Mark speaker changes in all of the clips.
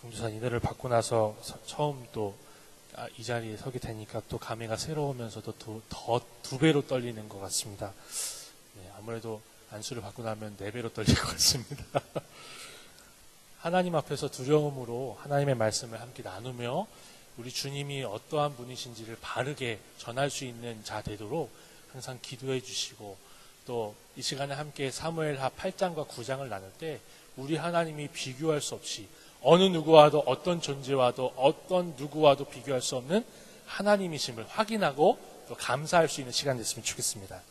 Speaker 1: 강주산 인회를 받고 나서 처음 또 이 자리에 서게 되니까 또 감회가 새로우면서도 두 배로 떨리는 것 같습니다. 네, 아무래도 안수를 받고 나면 4배로 떨릴 것 같습니다. 하나님 앞에서 두려움으로 하나님의 말씀을 함께 나누며 우리 주님이 어떠한 분이신지를 바르게 전할 수 있는 자 되도록 항상 기도해 주시고, 또 이 시간에 함께 사무엘하 8장과 9장을 나눌 때 우리 하나님이 비교할 수 없이 어느 누구와도, 어떤 존재와도, 어떤 누구와도 비교할 수 없는 하나님이심을 확인하고 또 감사할 수 있는 시간 됐으면 좋겠습니다.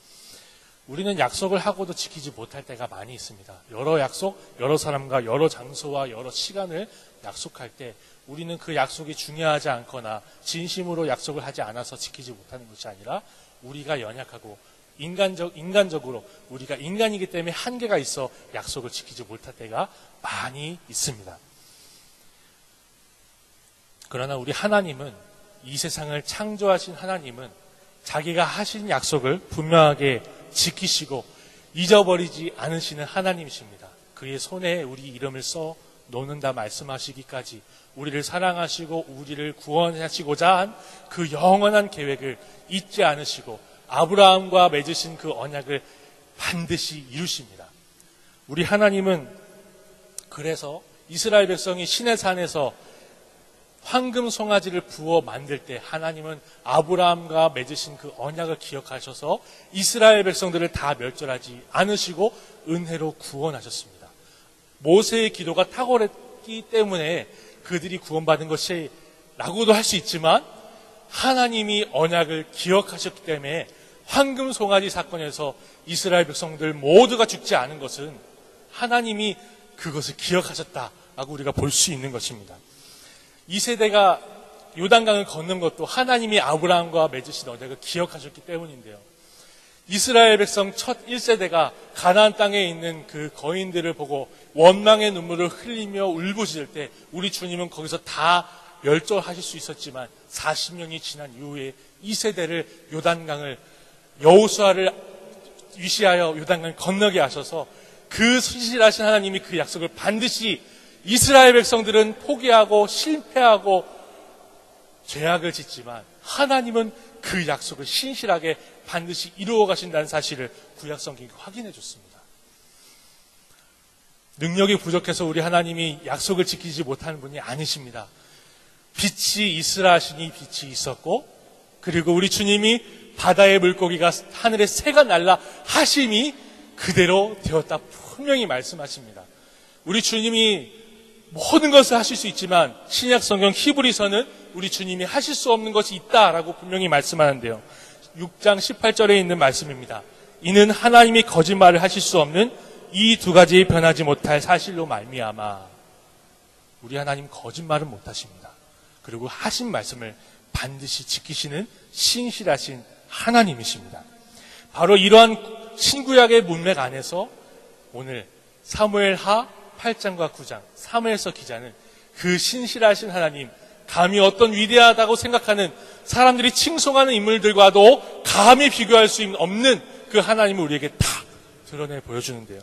Speaker 1: 우리는 약속을 하고도 지키지 못할 때가 많이 있습니다. 여러 약속, 여러 사람과 여러 장소와 여러 시간을 약속할 때 우리는 그 약속이 중요하지 않거나 진심으로 약속을 하지 않아서 지키지 못하는 것이 아니라 우리가 연약하고 인간적으로 우리가 인간이기 때문에 한계가 있어 약속을 지키지 못할 때가 많이 있습니다. 그러나 우리 하나님은, 이 세상을 창조하신 하나님은 자기가 하신 약속을 분명하게 지키시고 잊어버리지 않으시는 하나님이십니다. 그의 손에 우리 이름을 써 놓는다 말씀하시기까지 우리를 사랑하시고 우리를 구원하시고자 한 그 영원한 계획을 잊지 않으시고 아브라함과 맺으신 그 언약을 반드시 이루십니다. 우리 하나님은 그래서 이스라엘 백성이 시내산에서 황금 송아지를 부어 만들 때 하나님은 아브라함과 맺으신 그 언약을 기억하셔서 이스라엘 백성들을 다 멸절하지 않으시고 은혜로 구원하셨습니다. 모세의 기도가 탁월했기 때문에 그들이 구원받은 것이라고도 할 수 있지만, 하나님이 언약을 기억하셨기 때문에 황금 송아지 사건에서 이스라엘 백성들 모두가 죽지 않은 것은 하나님이 그것을 기억하셨다라고 우리가 볼 수 있는 것입니다. 이 세대가 요단강을 걷는 것도 하나님이 아브라함과 맺으신 언약을 기억하셨기 때문인데요. 이스라엘 백성 첫 1세대가 가나안 땅에 있는 그 거인들을 보고 원망의 눈물을 흘리며 울부짖을 때 우리 주님은 거기서 다 멸절하실 수 있었지만 40년이 지난 이후에 이 세대를 요단강을, 여호수아를 위시하여 요단강을 건너게 하셔서 그 신실하신 하나님이 그 약속을 반드시, 이스라엘 백성들은 포기하고 실패하고 죄악을 짓지만 하나님은 그 약속을 신실하게 반드시 이루어 가신다는 사실을 구약성경이 확인해 줬습니다. 능력이 부족해서 우리 하나님이 약속을 지키지 못하는 분이 아니십니다. 빛이 있으라 하시니 빛이 있었고, 그리고 우리 주님이 바다의 물고기가 하늘의 새가 날라 하심이 그대로 되었다 분명히 말씀하십니다. 우리 주님이 모든 것을 하실 수 있지만 신약 성경 히브리서는 우리 주님이 하실 수 없는 것이 있다라고 분명히 말씀하는데요. 6장 18절에 있는 말씀입니다. 이는 하나님이 거짓말을 하실 수 없는 이 두 가지 변하지 못할 사실로 말미암아. 우리 하나님 거짓말은 못하십니다. 그리고 하신 말씀을 반드시 지키시는 신실하신 하나님이십니다. 바로 이러한 신구약의 문맥 안에서 오늘 사무엘하 8장과 9장, 사무엘서 기자는 그 신실하신 하나님, 감히 어떤 위대하다고 생각하는 사람들이 칭송하는 인물들과도 감히 비교할 수 없는 그 하나님을 우리에게 다 드러내 보여주는데요.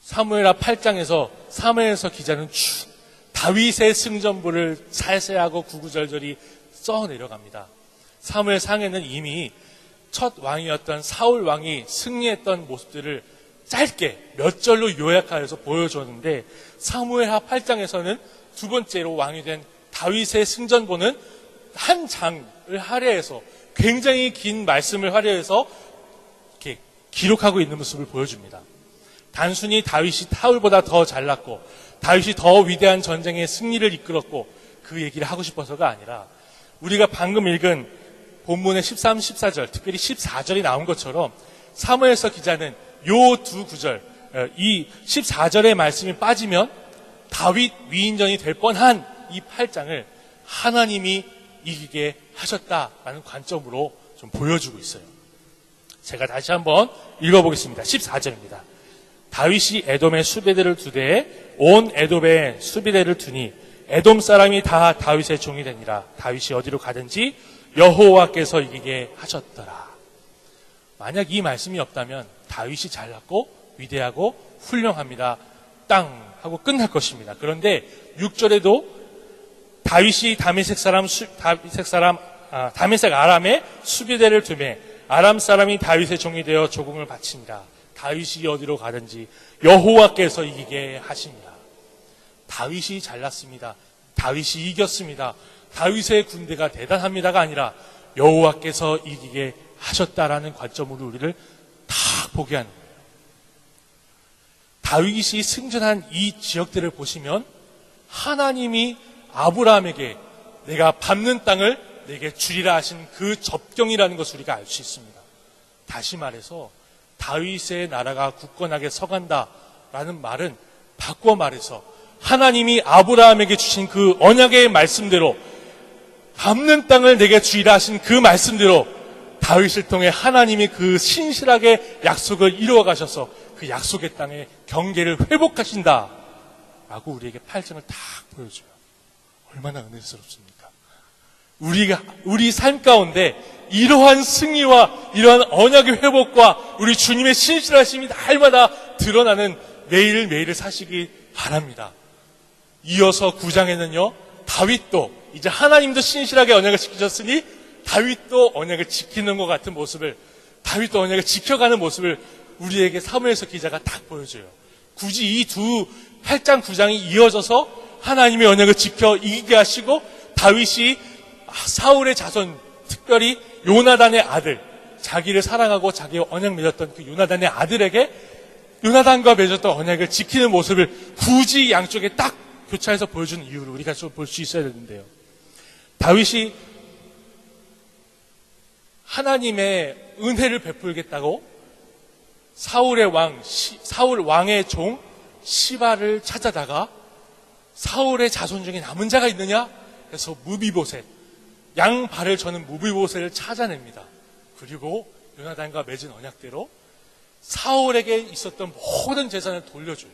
Speaker 1: 사무엘하 8장에서 사무엘서 기자는 쭉 다윗의 승전부를 살세하고 구구절절히 써 내려갑니다. 사무엘 상에는 이미 첫 왕이었던 사울 왕이 승리했던 모습들을 짧게 몇 절로 요약하여서 보여줬는데, 사무엘하 8장에서는 두 번째로 왕이 된 다윗의 승전보는 한 장을 할애해서 굉장히 긴 말씀을 할애해서 이렇게 기록하고 있는 모습을 보여줍니다. 단순히 다윗이 사울보다 더 잘났고 다윗이 더 위대한 전쟁의 승리를 이끌었고 그 얘기를 하고 싶어서가 아니라, 우리가 방금 읽은 본문의 13, 14절, 특별히 14절이 나온 것처럼 사무엘서 기자는 요 두 구절, 이 14절의 말씀이 빠지면 다윗 위인전이 될 뻔한 이 8장을 하나님이 이기게 하셨다라는 관점으로 좀 보여주고 있어요. 제가 다시 한번 읽어보겠습니다. 14절입니다. 다윗이 에돔의 수비대를 두되 온 에돔에 수비대를 두니 에돔 사람이 다 다윗의 종이 되니라. 다윗이 어디로 가든지 여호와께서 이기게 하셨더라. 만약 이 말씀이 없다면 다윗이 잘났고 위대하고 훌륭합니다 땅 하고 끝날 것입니다. 그런데 6절에도 다윗이 다메섹 아람에 수비대를 두매 아람 사람이 다윗의 종이 되어 조공을 바칩니다. 다윗이 어디로 가든지 여호와께서 이기게 하십니다. 다윗이 잘났습니다. 다윗이 이겼습니다. 다윗의 군대가 대단합니다가 아니라 여호와께서 이기게 하셨다라는 관점으로 우리를 다 보게 하는 거예요. 다윗이 승전한 이 지역들을 보시면 하나님이 아브라함에게 내가 밟는 땅을 내게 주리라 하신 그 접경이라는 것을 우리가 알 수 있습니다. 다시 말해서 다윗의 나라가 굳건하게 서간다라는 말은 바꿔 말해서 하나님이 아브라함에게 주신 그 언약의 말씀대로 밟는 땅을 내게 주리라 하신 그 말씀대로 다윗을 통해 하나님이 그 신실하게 약속을 이루어 가셔서 그 약속의 땅의 경계를 회복하신다 라고 우리에게 8장을 딱 보여줘요. 얼마나 은혜스럽습니까? 우리 삶 가운데 이러한 승리와 이러한 언약의 회복과 우리 주님의 신실하심이 날마다 드러나는 매일매일을 사시기 바랍니다. 이어서 9장에는요, 다윗도 이제 하나님도 신실하게 언약을 지키셨으니 다윗도 언약을 지키는 것 같은 모습을, 다윗도 언약을 지켜가는 모습을 우리에게 사무엘서 기자가 딱 보여줘요. 굳이 이 두 8장 9장이 이어져서 하나님의 언약을 지켜 이기게 하시고 다윗이 사울의 자손, 특별히 요나단의 아들, 자기를 사랑하고 자기와 언약 맺었던 그 요나단의 아들에게 요나단과 맺었던 언약을 지키는 모습을 굳이 양쪽에 딱 교차해서 보여주는 이유를 우리가 좀 볼 수 있어야 되는데요. 다윗이 하나님의 은혜를 베풀겠다고 사울 왕의 종 시바를 찾아다가 사울의 자손 중에 남은 자가 있느냐? 그래서 무비보셋, 양 발을 저는 무비보셋을 찾아냅니다. 그리고 요나단과 맺은 언약대로 사울에게 있었던 모든 재산을 돌려줘요.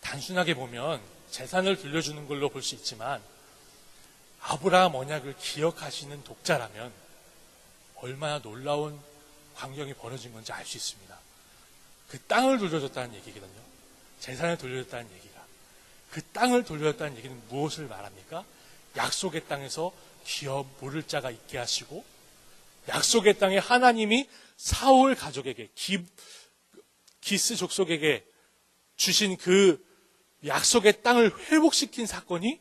Speaker 1: 단순하게 보면 재산을 돌려주는 걸로 볼 수 있지만 아브라함 언약을 기억하시는 독자라면 얼마나 놀라운 광경이 벌어진 건지 알 수 있습니다. 그 땅을 돌려줬다는 얘기거든요. 재산을 돌려줬다는 얘기가. 그 땅을 돌려줬다는 얘기는 무엇을 말합니까? 약속의 땅에서 기업 물을 자가 있게 하시고 약속의 땅에 하나님이 사울 가족에게 기스 족속에게 주신 그 약속의 땅을 회복시킨 사건이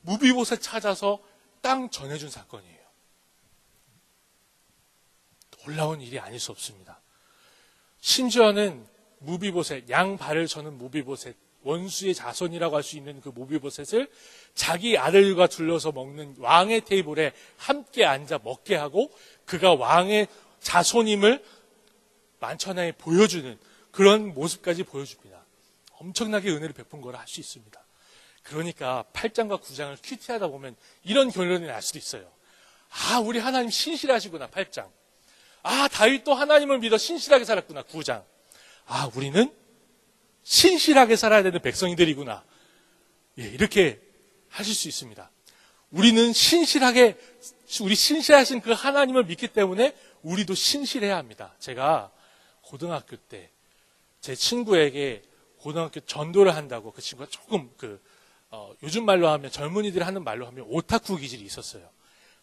Speaker 1: 무비보셋 찾아서 땅 전해준 사건이에요. 놀라운 일이 아닐 수 없습니다. 심지어는 무비보셋, 양 발을 저는 무비보셋, 원수의 자손이라고 할 수 있는 그 무비보셋을 자기 아들과 둘러서 먹는 왕의 테이블에 함께 앉아 먹게 하고 그가 왕의 자손임을 만천하에 보여주는 그런 모습까지 보여줍니다. 엄청나게 은혜를 베푼 거라 할 수 있습니다. 그러니까 8장과 9장을 큐티하다 보면 이런 결론이 날 수도 있어요. 아, 우리 하나님 신실하시구나, 8장. 아, 다윗도 하나님을 믿어 신실하게 살았구나, 9장. 아, 우리는 신실하게 살아야 되는 백성이들이구나. 예, 이렇게 하실 수 있습니다. 우리는 우리 신실하신 그 하나님을 믿기 때문에 우리도 신실해야 합니다. 제가 고등학교 때 제 친구에게 고등학교 전도를 한다고 그 친구가 조금 요즘 말로 하면 젊은이들이 하는 말로 하면 오타쿠 기질이 있었어요.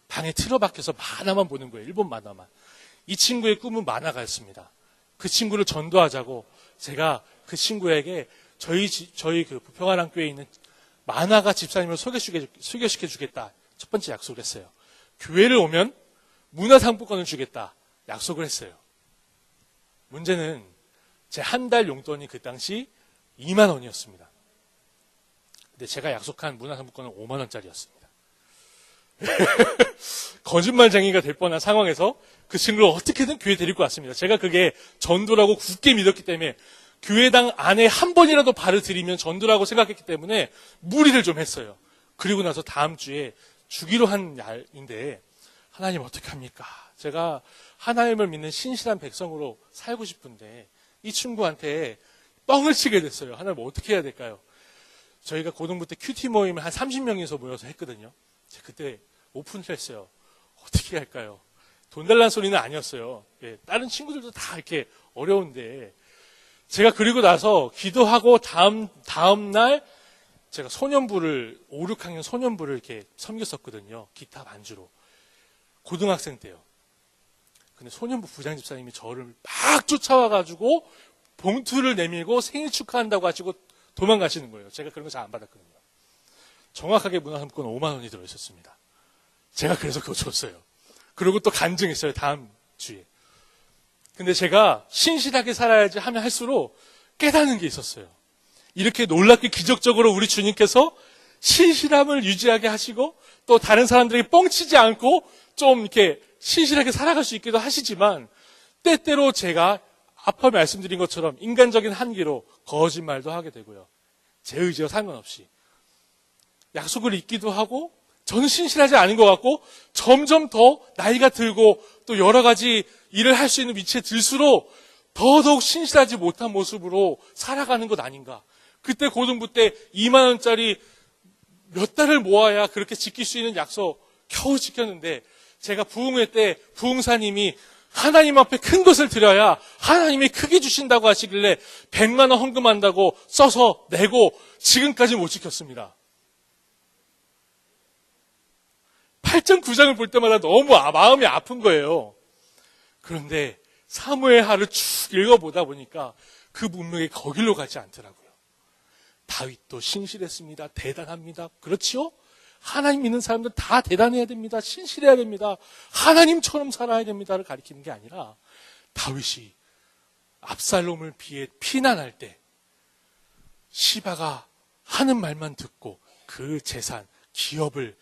Speaker 1: 방에 틀어박혀서 만화만 보는 거예요. 일본 만화만. 이 친구의 꿈은 만화가였습니다. 그 친구를 전도하자고 제가 그 친구에게 저희 그 부평화랑교회에 있는 만화가 집사님을 소개시켜 주겠다. 첫 번째 약속을 했어요. 교회를 오면 문화상품권을 주겠다. 약속을 했어요. 문제는 제 한 달 용돈이 그 당시 2만 원이었습니다. 근데 제가 약속한 문화상품권은 5만 원짜리였습니다. 거짓말쟁이가 될 뻔한 상황에서 그 친구를 어떻게든 교회 데리고 왔습니다. 제가 그게 전도라고 굳게 믿었기 때문에 교회당 안에 한 번이라도 발을 들이면 전도라고 생각했기 때문에 무리를 좀 했어요. 그리고 나서 다음 주에 주기로 한 날인데 하나님 어떻게 합니까? 제가 하나님을 믿는 신실한 백성으로 살고 싶은데 이 친구한테 뻥을 치게 됐어요. 하나님 어떻게 해야 될까요? 저희가 고등부 때 큐티 모임을 한 30명이서 모여서 했거든요. 그때 오픈을 했어요. 어떻게 할까요? 돈 달라는 소리는 아니었어요. 예, 다른 친구들도 다 이렇게 어려운데 제가 그리고 나서 기도하고 다음 날 제가 소년부를 5, 6학년 소년부를 이렇게 섬겼었거든요. 기타 반주로. 고등학생 때요. 근데 소년부 부장집사님이 저를 막 쫓아와가지고 봉투를 내밀고 생일 축하한다고 하시고 도망가시는 거예요. 제가 그런 거 잘 안 받았거든요. 정확하게 문화상품권 5만 원이 들어있었습니다. 제가 그래서 그거 줬어요. 그리고 또 간증했어요. 다음 주에. 근데 제가 신실하게 살아야지 하면 할수록 깨닫는 게 있었어요. 이렇게 놀랍게 기적적으로 우리 주님께서 신실함을 유지하게 하시고 또 다른 사람들에게 뻥치지 않고 좀 이렇게 신실하게 살아갈 수 있기도 하시지만 때때로 제가 앞서 말씀드린 것처럼 인간적인 한계로 거짓말도 하게 되고요. 제 의지와 상관없이 약속을 잊기도 하고 저는 신실하지 않은 것 같고 점점 더 나이가 들고 또 여러 가지 일을 할 수 있는 위치에 들수록 더더욱 신실하지 못한 모습으로 살아가는 것 아닌가. 그때 고등부 때 2만 원짜리 몇 달을 모아야 그렇게 지킬 수 있는 약속 겨우 지켰는데 제가 부흥회 때 부흥사님이 하나님 앞에 큰 것을 드려야 하나님이 크게 주신다고 하시길래 100만 원 헌금한다고 써서 내고 지금까지 못 지켰습니다. 8.9장을 볼 때마다 너무 마음이 아픈 거예요. 그런데 사무엘 하를 쭉 읽어보다 보니까 그 문맥이 거길로 가지 않더라고요. 다윗도 신실했습니다. 대단합니다. 그렇지요? 하나님 믿는 사람들 다 대단해야 됩니다. 신실해야 됩니다. 하나님처럼 살아야 됩니다를 가리키는 게 아니라 다윗이 압살롬을 피해 피난할 때 시바가 하는 말만 듣고 그 재산, 기업을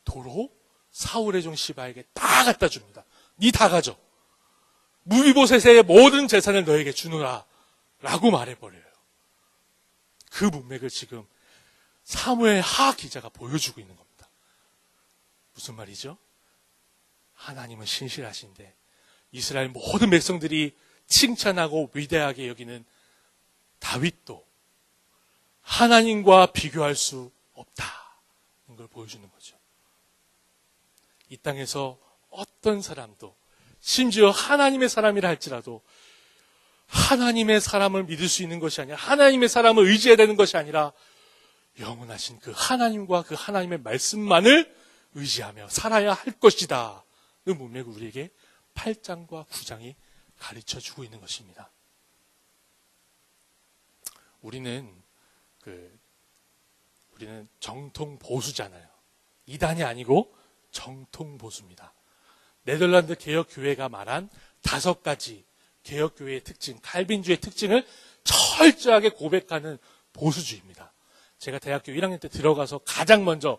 Speaker 1: 도로 사울의 종 시바에게 다 갖다 줍니다. 니 다 가져. 무비보셋의 모든 재산을 너에게 주노라 라고 말해버려요. 그 문맥을 지금 사무엘 하 기자가 보여주고 있는 겁니다. 무슨 말이죠? 하나님은 신실하신데 이스라엘 모든 백성들이 칭찬하고 위대하게 여기는 다윗도 하나님과 비교할 수 없다는 걸 보여주는 거죠. 이 땅에서 어떤 사람도 심지어 하나님의 사람이라 할지라도 하나님의 사람을 믿을 수 있는 것이 아니라 하나님의 사람을 의지해야 되는 것이 아니라 영원하신 그 하나님과 그 하나님의 말씀만을 의지하며 살아야 할 것이다. 그 문맥을 우리에게 8장과 9장이 가르쳐주고 있는 것입니다. 우리는 정통 보수잖아요. 이단이 아니고 정통 보수입니다. 네덜란드 개혁교회가 말한 5가지 개혁교회의 특징, 칼빈주의 특징을 철저하게 고백하는 보수주의입니다. 제가 대학교 1학년 때 들어가서 가장 먼저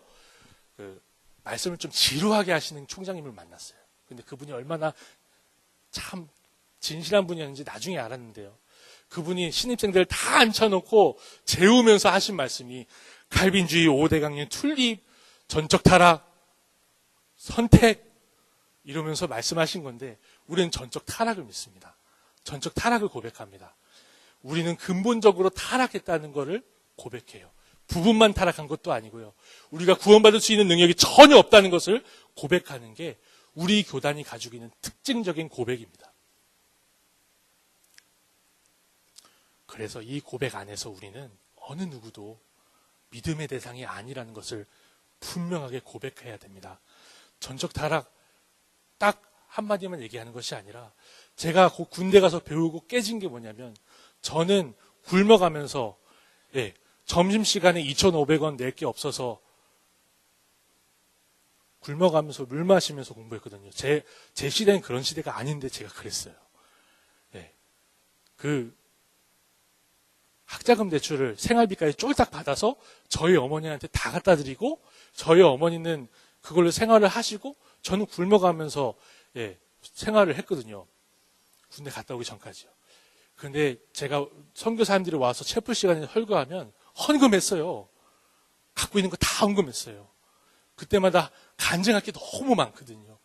Speaker 1: 말씀을 좀 지루하게 하시는 총장님을 만났어요. 근데 그분이 얼마나 참 진실한 분이었는지 나중에 알았는데요. 그분이 신입생들 다 앉혀놓고 재우면서 하신 말씀이 칼빈주의 5대 강령 툴립, 전적 타락, 선택 이러면서 말씀하신 건데 우리는 전적 타락을 믿습니다. 전적 타락을 고백합니다. 우리는 근본적으로 타락했다는 것을 고백해요. 부분만 타락한 것도 아니고요. 우리가 구원받을 수 있는 능력이 전혀 없다는 것을 고백하는 게 우리 교단이 가지고 있는 특징적인 고백입니다. 그래서 이 고백 안에서 우리는 어느 누구도 믿음의 대상이 아니라는 것을 분명하게 고백해야 됩니다. 전적 타락 딱 한마디만 얘기하는 것이 아니라 제가 군대 가서 배우고 깨진 게 뭐냐면 저는 굶어가면서 점심시간에 2,500원 낼 게 없어서 굶어가면서 물 마시면서 공부했거든요. 제 시대는 그런 시대가 아닌데 제가 그랬어요. 그 학자금 대출을 생활비까지 쫄딱 받아서 저희 어머니한테 다 갖다 드리고 저희 어머니는 그걸로 생활을 하시고 저는 굶어가면서 생활을 했거든요. 군대 갔다 오기 전까지요. 그런데 제가 선교사님들이 와서 채플 시간에 헐거하면 헌금했어요. 갖고 있는 거 다 헌금했어요. 그때마다 간증할 게 너무 많거든요.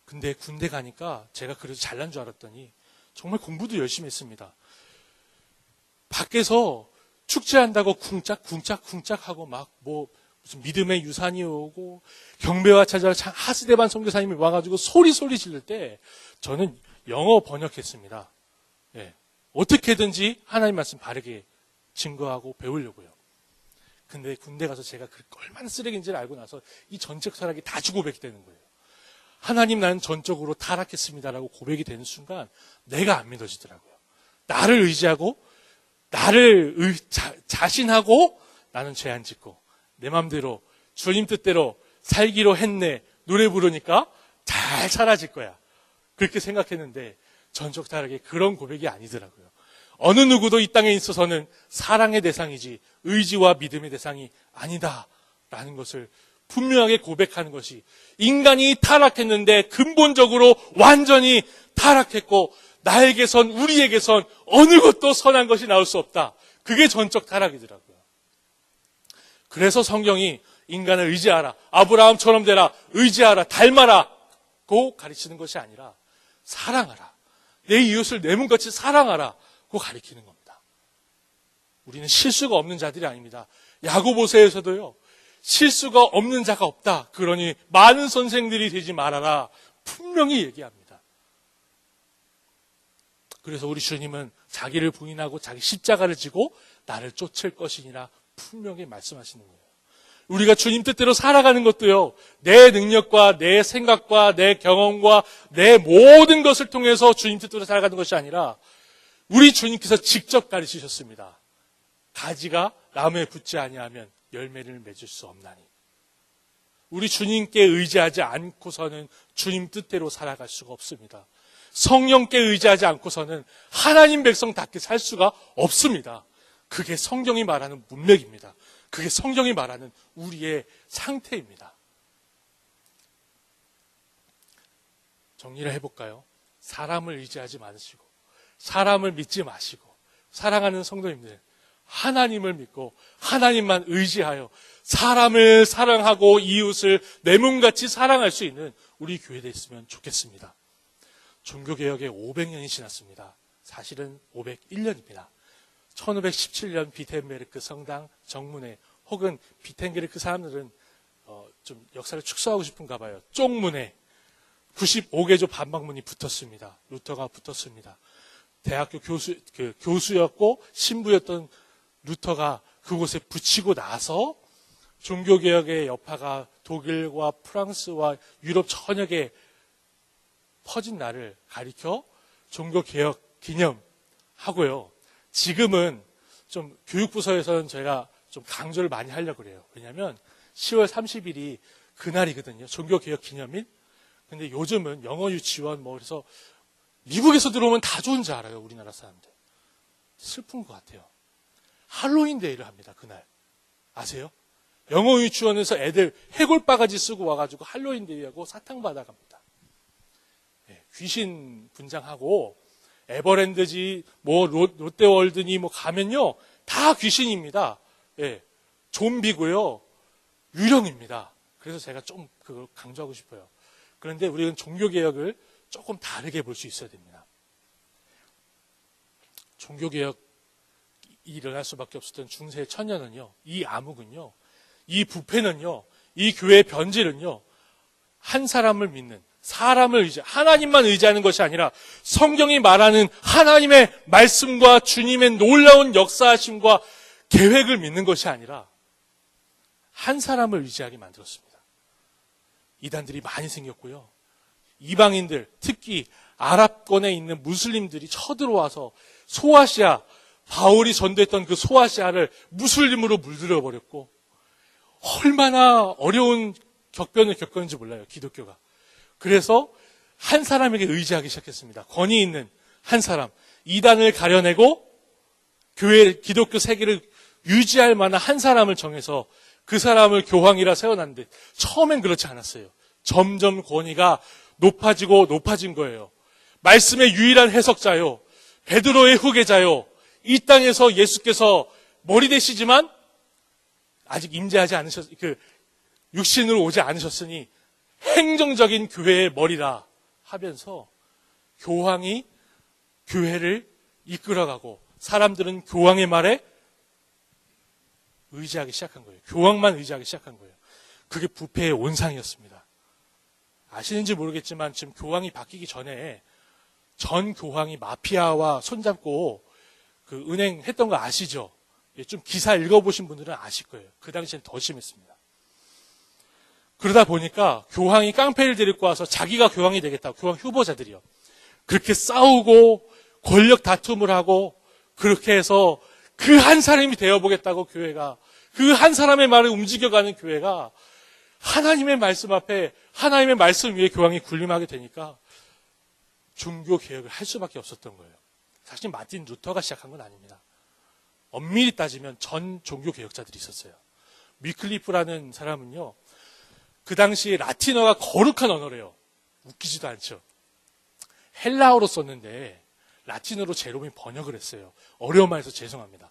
Speaker 1: 근데 군대 가니까 제가 그래도 잘난 줄 알았더니 정말 공부도 열심히 했습니다. 밖에서 축제한다고 쿵짝쿵짝 하고 막 무슨 믿음의 유산이 오고 경배와 찾아라 하스데반 선교사님이 와가지고 소리 지를 때 저는 영어 번역했습니다. 어떻게든지 하나님 말씀 바르게 증거하고 배우려고요. 근데 군대 가서 제가 얼마나 쓰레기인지를 알고 나서 이 전적 철학이 다 주고백이 되는 거예요. 하나님, 나는 전적으로 타락했습니다라고 고백이 되는 순간 내가 안 믿어지더라고요. 나를 의지하고 나를 자신하고 나는 죄 안 짓고 내 맘대로 주님 뜻대로 살기로 했네 노래 부르니까 잘 사라질 거야. 그렇게 생각했는데 전적 타락의 그런 고백이 아니더라고요. 어느 누구도 이 땅에 있어서는 사랑의 대상이지 의지와 믿음의 대상이 아니다라는 것을 분명하게 고백하는 것이, 인간이 타락했는데 근본적으로 완전히 타락했고 나에게선 우리에게선 어느 것도 선한 것이 나올 수 없다. 그게 전적 타락이더라고요. 그래서 성경이 인간을 의지하라, 아브라함처럼 되라, 의지하라, 닮아라고 가르치는 것이 아니라 사랑하라, 내 이웃을 내 몸같이 사랑하라고 가르치는 겁니다. 우리는 실수가 없는 자들이 아닙니다. 야고보서에서도요, 실수가 없는 자가 없다. 그러니 많은 선생들이 되지 말아라. 분명히 얘기합니다. 그래서 우리 주님은 자기를 부인하고 자기 십자가를 지고 나를 쫓을 것이니라 분명히 말씀하시는 거예요. 우리가 주님 뜻대로 살아가는 것도요, 내 능력과 내 생각과 내 경험과 내 모든 것을 통해서 주님 뜻대로 살아가는 것이 아니라 우리 주님께서 직접 가르치셨습니다. 가지가 나무에 붙지 아니하면 열매를 맺을 수 없나니. 우리 주님께 의지하지 않고서는 주님 뜻대로 살아갈 수가 없습니다. 성령께 의지하지 않고서는 하나님 백성답게 살 수가 없습니다. 그게 성경이 말하는 문맥입니다. 그게 성경이 말하는 우리의 상태입니다. 정리를 해볼까요? 사람을 의지하지 마시고 사람을 믿지 마시고 사랑하는 성도님들, 하나님을 믿고 하나님만 의지하여 사람을 사랑하고 이웃을 내 몸같이 사랑할 수 있는 우리 교회 됐으면 좋겠습니다. 종교개혁에 500년이 지났습니다. 사실은 501년입니다. 1517년 비텐베르크 성당 정문에, 혹은 비텐베르크 사람들은 좀 역사를 축소하고 싶은가 봐요. 쪽문에 95개조 반박문이 붙었습니다. 루터가 붙었습니다. 대학교 교수였고 신부였던 루터가 그곳에 붙이고 나서 종교개혁의 여파가 독일과 프랑스와 유럽 전역에 퍼진 날을 가리켜 종교개혁 기념하고요. 지금은 좀 교육부서에서는 저희가 좀 강조를 많이 하려고 그래요. 왜냐하면 10월 30일이 그날이거든요. 종교개혁 기념일. 근데 요즘은 영어 유치원 그래서 미국에서 들어오면 다 좋은 줄 알아요. 우리나라 사람들. 슬픈 것 같아요. 할로윈 데이를 합니다. 그날. 아세요? 영어 유치원에서 애들 해골 바가지 쓰고 와가지고 할로윈 데이하고 사탕 받아갑니다. 귀신 분장하고 에버랜드지 롯데월드니 가면요 다 귀신입니다. 좀비고요, 유령입니다. 그래서 제가 좀 그걸 강조하고 싶어요. 그런데 우리는 종교개혁을 조금 다르게 볼 수 있어야 됩니다. 종교개혁이 일어날 수밖에 없었던 중세 천년은요, 이 암흑은요, 이 부패는요, 이 교회의 변질은요, 한 사람을 믿는, 사람을 하나님만 의지하는 것이 아니라 성경이 말하는 하나님의 말씀과 주님의 놀라운 역사하심과 계획을 믿는 것이 아니라 한 사람을 의지하게 만들었습니다. 이단들이 많이 생겼고요. 이방인들, 특히 아랍권에 있는 무슬림들이 쳐들어와서 소아시아, 바울이 전도했던 그 소아시아를 무슬림으로 물들여 버렸고, 얼마나 어려운 격변을 겪었는지 몰라요, 기독교가. 그래서 한 사람에게 의지하기 시작했습니다. 권위 있는 한 사람, 이단을 가려내고 교회, 기독교 세계를 유지할 만한 한 사람을 정해서 그 사람을 교황이라 세워놨는데, 처음엔 그렇지 않았어요. 점점 권위가 높아지고 높아진 거예요. 말씀의 유일한 해석자요, 베드로의 후계자요, 이 땅에서 예수께서 머리 되시지만 아직 임재하지 육신으로 오지 않으셨으니 행정적인 교회의 머리라 하면서 교황이 교회를 이끌어가고 사람들은 교황의 말에 의지하기 시작한 거예요. 교황만 의지하기 시작한 거예요. 그게 부패의 온상이었습니다. 아시는지 모르겠지만 지금 교황이 바뀌기 전에 전 교황이 마피아와 손잡고 그 은행 했던 거 아시죠? 좀 기사 읽어보신 분들은 아실 거예요. 그 당시엔 더 심했습니다. 그러다 보니까 교황이 깡패를 데리고 와서 자기가 교황이 되겠다고, 교황 후보자들이요. 그렇게 싸우고 권력 다툼을 하고 그렇게 해서 그 한 사람이 되어보겠다고 교회가, 그 한 사람의 말을 움직여가는 교회가 하나님의 말씀 앞에, 하나님의 말씀 위에 교황이 군림하게 되니까 종교 개혁을 할 수밖에 없었던 거예요. 사실 마틴 루터가 시작한 건 아닙니다. 엄밀히 따지면 전 종교 개혁자들이 있었어요. 위클리프라는 사람은요, 그 당시에 라틴어가 거룩한 언어래요. 웃기지도 않죠. 헬라어로 썼는데 라틴어로 제롬이 번역을 했어요. 어려운 말해서 죄송합니다.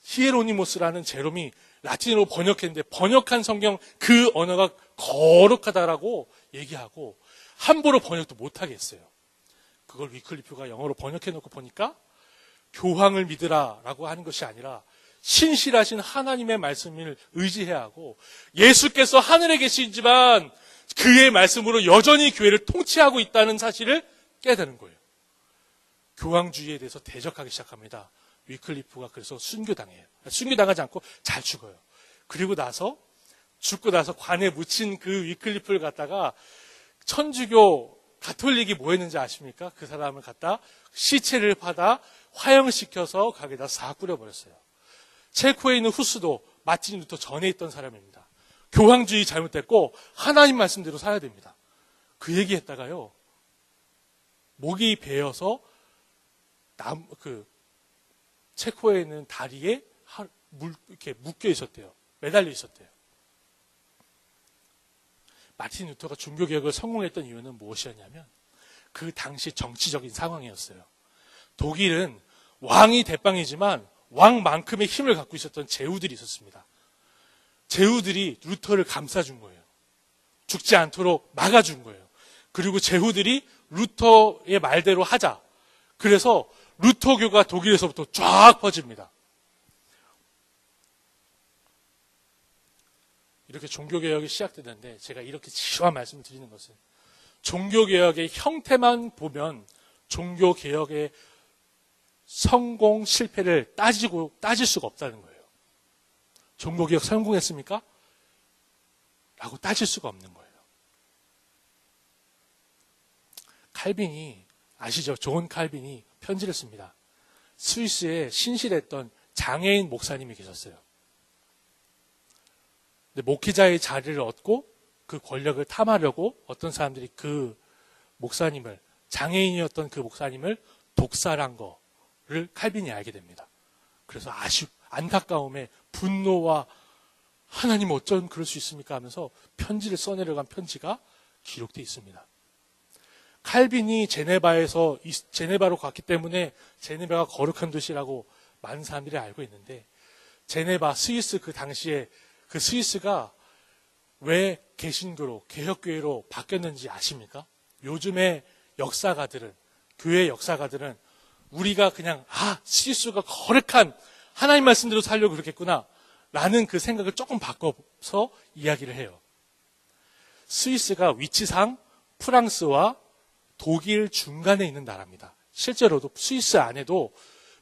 Speaker 1: 히에로니모스라는 제롬이 라틴어로 번역했는데 번역한 성경 그 언어가 거룩하다라고 얘기하고 함부로 번역도 못하게 했어요. 그걸 위클리프가 영어로 번역해놓고 보니까 교황을 믿으라라고 하는 것이 아니라 신실하신 하나님의 말씀을 의지해야 하고, 예수께서 하늘에 계시지만 그의 말씀으로 여전히 교회를 통치하고 있다는 사실을 깨닫는 거예요. 교황주의에 대해서 대적하기 시작합니다. 위클리프가 그래서 순교당해요. 순교당하지 않고 잘 죽어요. 그리고 나서 죽고 나서 관에 묻힌 그 위클리프를 갖다가 천주교 가톨릭이 뭐 했는지 아십니까? 그 사람을 갖다 시체를 파다 화형시켜서 가게다 싹 뿌려버렸어요. 체코에 있는 후스도 마틴 루터 전에 있던 사람입니다. 교황주의 잘못됐고 하나님 말씀대로 살아야 됩니다. 그 얘기했다가요, 목이 베어서 체코에 있는 다리에 이렇게 묶여 있었대요. 매달려 있었대요. 마틴 루터가 종교개혁을 성공했던 이유는 무엇이었냐면 그 당시 정치적인 상황이었어요. 독일은 왕이 대빵이지만 왕만큼의 힘을 갖고 있었던 제후들이 있었습니다. 제후들이 루터를 감싸준 거예요. 죽지 않도록 막아준 거예요. 그리고 제후들이 루터의 말대로 하자. 그래서 루터교가 독일에서부터 쫙 퍼집니다. 이렇게 종교개혁이 시작되는데 제가 이렇게 지루한 말씀을 드리는 것은 종교개혁의 형태만 보면 종교개혁의 성공, 실패를 따질 수가 없다는 거예요. 종교개혁 성공했습니까? 라고 따질 수가 없는 거예요. 칼빈이, 아시죠? 존 칼빈이 편지를 씁니다. 스위스에 신실했던 장애인 목사님이 계셨어요. 근데 목회자의 자리를 얻고 그 권력을 탐하려고 어떤 사람들이 그 목사님을, 장애인이었던 그 목사님을 독살한 거를 칼빈이 알게 됩니다. 그래서 안타까움에 분노와 하나님 어쩜 그럴 수 있습니까 하면서 편지를 써내려간 편지가 기록되어 있습니다. 칼빈이 제네바로 갔기 때문에 제네바가 거룩한 도시라고 많은 사람들이 알고 있는데, 제네바, 스위스, 그 당시에 그 스위스가 왜 개신교로, 개혁교회로 바뀌었는지 아십니까? 요즘의 역사가들은, 교회 역사가들은 우리가 그냥 스위스가 거룩한 하나님 말씀대로 살려고 그렇겠구나 라는 그 생각을 조금 바꿔서 이야기를 해요. 스위스가 위치상 프랑스와 독일 중간에 있는 나라입니다. 실제로도 스위스 안에도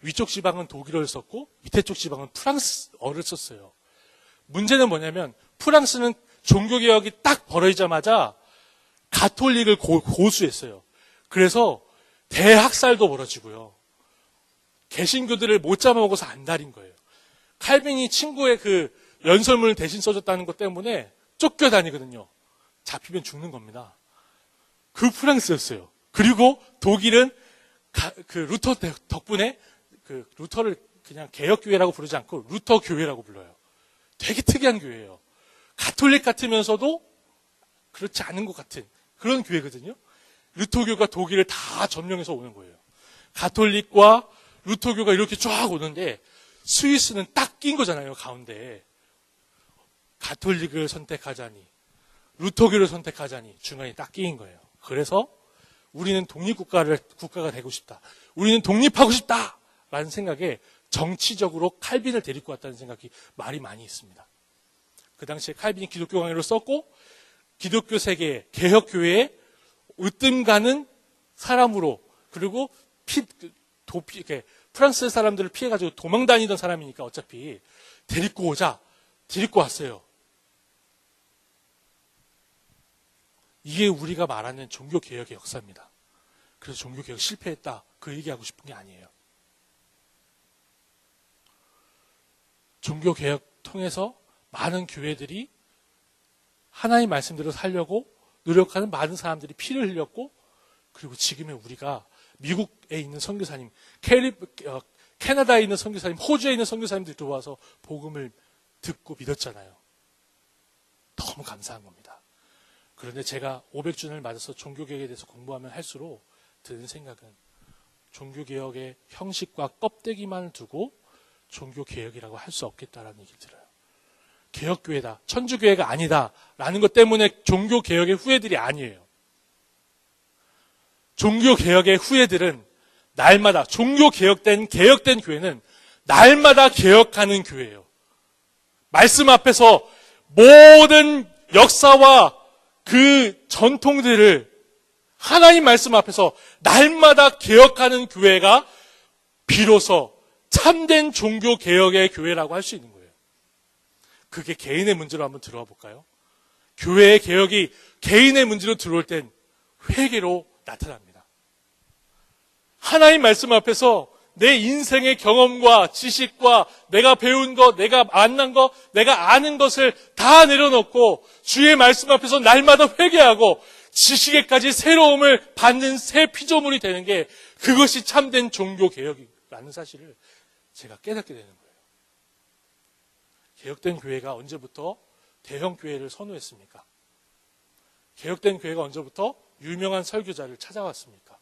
Speaker 1: 위쪽 지방은 독일어를 썼고 밑에 쪽 지방은 프랑스어를 썼어요. 문제는 뭐냐면 프랑스는 종교개혁이 딱 벌어지자마자 가톨릭을 고수했어요. 그래서 대학살도 벌어지고요. 개신교들을 못 잡아먹어서 안달인 거예요. 칼빈이 친구의 그 연설문을 대신 써줬다는 것 때문에 쫓겨다니거든요. 잡히면 죽는 겁니다. 그 프랑스였어요. 그리고 독일은 그 루터 덕분에 그 루터를 그냥 개혁교회라고 부르지 않고 루터 교회라고 불러요. 되게 특이한 교회예요. 가톨릭 같으면서도 그렇지 않은 것 같은 그런 교회거든요. 루터교가 독일을 다 점령해서 오는 거예요. 가톨릭과 루터교가 이렇게 쫙 오는데 스위스는 딱 낀 거잖아요, 가운데. 가톨릭을 선택하자니 루터교를 선택하자니 중간에 딱 끼인 거예요. 그래서 우리는 국가가 되고 싶다. 우리는 독립하고 싶다! 라는 생각에 정치적으로 칼빈을 데리고 왔다는 생각이 말이 많이 있습니다. 그 당시에 칼빈이 기독교 강의를 썼고 기독교 세계 개혁교회에 으뜸 가는 사람으로 그리고 이렇게 프랑스 사람들을 피해가지고 도망 다니던 사람이니까 어차피 데리고 왔어요. 이게 우리가 말하는 종교개혁의 역사입니다. 그래서 종교개혁 실패했다. 그 얘기하고 싶은 게 아니에요. 종교개혁 통해서 많은 교회들이 하나님 말씀대로 살려고 노력하는 많은 사람들이 피를 흘렸고, 그리고 지금의 우리가 미국에 있는 선교사님, 캐나다에 있는 선교사님, 호주에 있는 선교사님들이 들어와서 복음을 듣고 믿었잖아요. 너무 감사한 겁니다. 그런데 제가 500주년을 맞아서 종교개혁에 대해서 공부하면 할수록 드는 생각은 종교개혁의 형식과 껍데기만을 두고 종교개혁이라고 할 수 없겠다라는 얘기를 들어요. 개혁교회다, 천주교회가 아니다라는 것 때문에 종교개혁의 후예들이 아니에요. 종교개혁의 후예들은 날마다, 개혁된 교회는 날마다 개혁하는 교회예요. 말씀 앞에서 모든 역사와 그 전통들을 하나님 말씀 앞에서 날마다 개혁하는 교회가 비로소 참된 종교개혁의 교회라고 할 수 있는 거예요. 그게 개인의 문제로 한번 들어와 볼까요? 교회의 개혁이 개인의 문제로 들어올 땐 회개로 나타납니다. 하나님 말씀 앞에서 내 인생의 경험과 지식과 내가 배운 것, 내가 만난 것, 내가 아는 것을 다 내려놓고 주의 말씀 앞에서 날마다 회개하고 지식에까지 새로움을 받는 새 피조물이 되는 게, 그것이 참된 종교개혁이라는 사실을 제가 깨닫게 되는 거예요. 개혁된 교회가 언제부터 대형 교회를 선호했습니까? 개혁된 교회가 언제부터 유명한 설교자를 찾아왔습니까?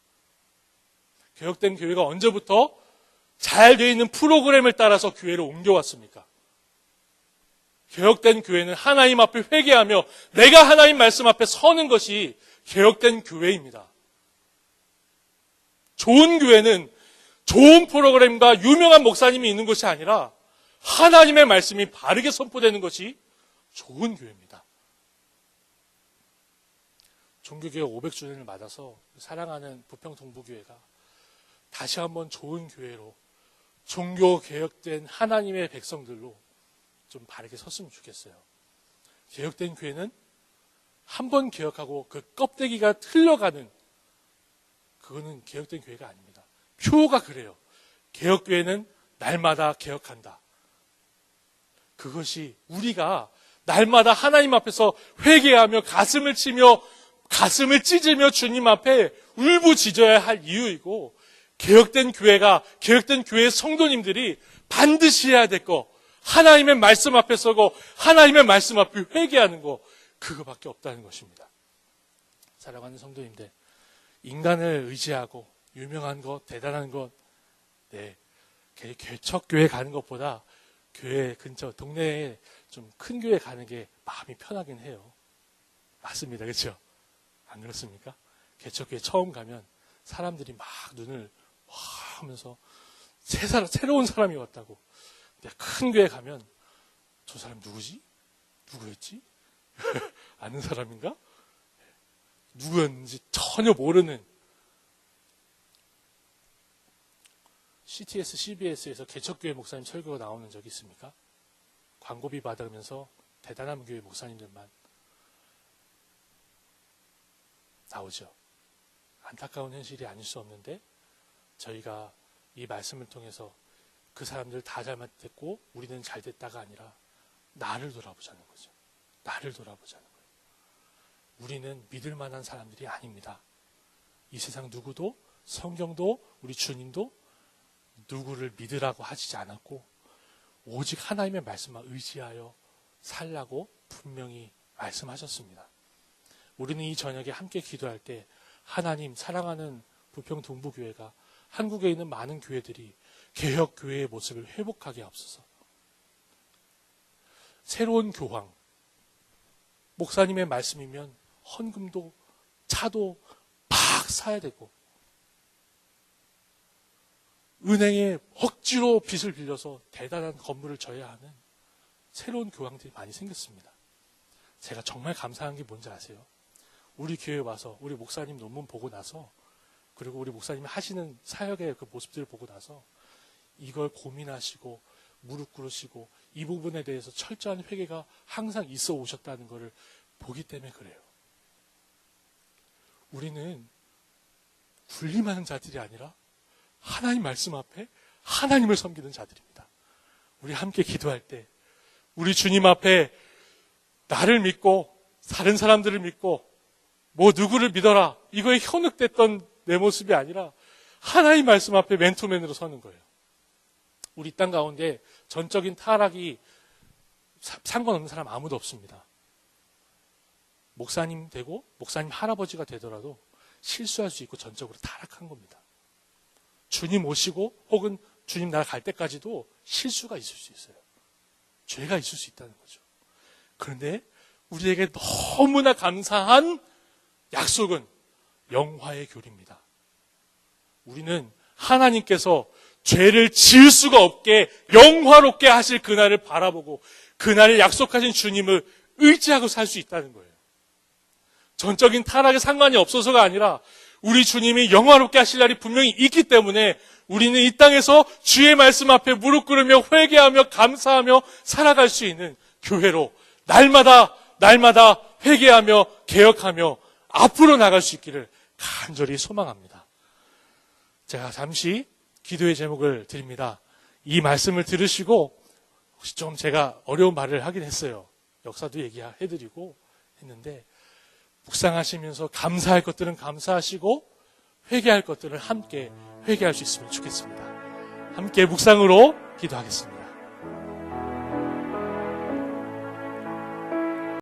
Speaker 1: 개혁된 교회가 언제부터 잘 되어 있는 프로그램을 따라서 교회를 옮겨왔습니까? 개혁된 교회는 하나님 앞에 회개하며 내가 하나님 말씀 앞에 서는 것이 개혁된 교회입니다. 좋은 교회는 좋은 프로그램과 유명한 목사님이 있는 것이 아니라 하나님의 말씀이 바르게 선포되는 것이 좋은 교회입니다. 종교개혁 500주년을 맞아서 사랑하는 부평동부교회가 다시 한번 좋은 교회로, 종교개혁된 하나님의 백성들로 좀 바르게 섰으면 좋겠어요. 개혁된 교회는 한 번 개혁하고 그 껍데기가 흘러가는, 그거는 개혁된 교회가 아닙니다. 표가 그래요. 개혁교회는 날마다 개혁한다. 그것이 우리가 날마다 하나님 앞에서 회개하며 가슴을 치며 가슴을 찢으며 주님 앞에 울부짖어야 할 이유이고, 개혁된 교회의 성도님들이 반드시 해야 될 거, 하나님의 말씀 앞에 서고 하나님의 말씀 앞에 회개하는 거, 그거밖에 없다는 것입니다. 사랑하는 성도님들, 인간을 의지하고 유명한 것, 대단한 것, 개척교회 가는 것보다 교회 근처 동네에 좀 큰 교회 가는 게 마음이 편하긴 해요. 맞습니다. 그렇죠? 안 그렇습니까? 개척교회 처음 가면 사람들이 막 눈을 와 하면서 새로운 사람이 왔다고. 근데 큰 교회 가면 저 사람 누구지? 누구였지? 아는 사람인가? 누구였는지 전혀 모르는. CTS, CBS에서 개척교회 목사님 설교가 나오는 적이 있습니까? 광고비 받으면서 대단한 교회 목사님들만 나오죠. 안타까운 현실이 아닐 수 없는데, 저희가 이 말씀을 통해서 그 사람들 다 잘못됐고 우리는 잘됐다가 아니라 나를 돌아보자는 거죠. 나를 돌아보자는 거예요. 우리는 믿을 만한 사람들이 아닙니다. 이 세상 누구도, 성경도, 우리 주님도 누구를 믿으라고 하시지 않았고, 오직 하나님의 말씀만 의지하여 살라고 분명히 말씀하셨습니다. 우리는 이 저녁에 함께 기도할 때, 하나님, 사랑하는 부평 동부교회가 한국에 있는 많은 교회들이 개혁교회의 모습을 회복하게 하옵소서. 새로운 교황, 목사님의 말씀이면 헌금도 차도 팍 사야 되고, 은행에 억지로 빚을 빌려서 대단한 건물을 져야 하는 새로운 교황들이 많이 생겼습니다. 제가 정말 감사한 게 뭔지 아세요? 우리 교회에 와서 우리 목사님 논문 보고 나서 그리고 우리 목사님이 하시는 사역의 그 모습들을 보고 나서 이걸 고민하시고 무릎 꿇으시고 이 부분에 대해서 철저한 회개가 항상 있어 오셨다는 것을 보기 때문에 그래요. 우리는 군림하는 자들이 아니라 하나님 말씀 앞에 하나님을 섬기는 자들입니다. 우리 함께 기도할 때 우리 주님 앞에 나를 믿고 다른 사람들을 믿고 뭐 누구를 믿어라 이거에 현혹됐던 내 모습이 아니라 하나님 말씀 앞에 맨투맨으로 서는 거예요. 우리 땅 가운데 전적인 타락이 상관없는 사람 아무도 없습니다. 목사님 되고 목사님 할아버지가 되더라도 실수할 수 있고 전적으로 타락한 겁니다. 주님 오시고 혹은 주님 나라 갈 때까지도 실수가 있을 수 있어요. 죄가 있을 수 있다는 거죠. 그런데 우리에게 너무나 감사한 약속은 영화의 교리입니다. 우리는 하나님께서 죄를 지을 수가 없게 영화롭게 하실 그날을 바라보고 그날을 약속하신 주님을 의지하고 살 수 있다는 거예요. 전적인 타락에 상관이 없어서가 아니라 우리 주님이 영화롭게 하실 날이 분명히 있기 때문에 우리는 이 땅에서 주의 말씀 앞에 무릎 꿇으며 회개하며 감사하며 살아갈 수 있는 교회로 날마다 회개하며 개혁하며 앞으로 나갈 수 있기를 간절히 소망합니다. 제가 잠시 기도의 제목을 드립니다. 이 말씀을 들으시고 혹시 좀 제가 어려운 말을 하긴 했어요. 역사도 얘기해드리고 했는데 묵상하시면서 감사할 것들은 감사하시고 회개할 것들은 함께 회개할 수 있으면 좋겠습니다. 함께 묵상으로 기도하겠습니다.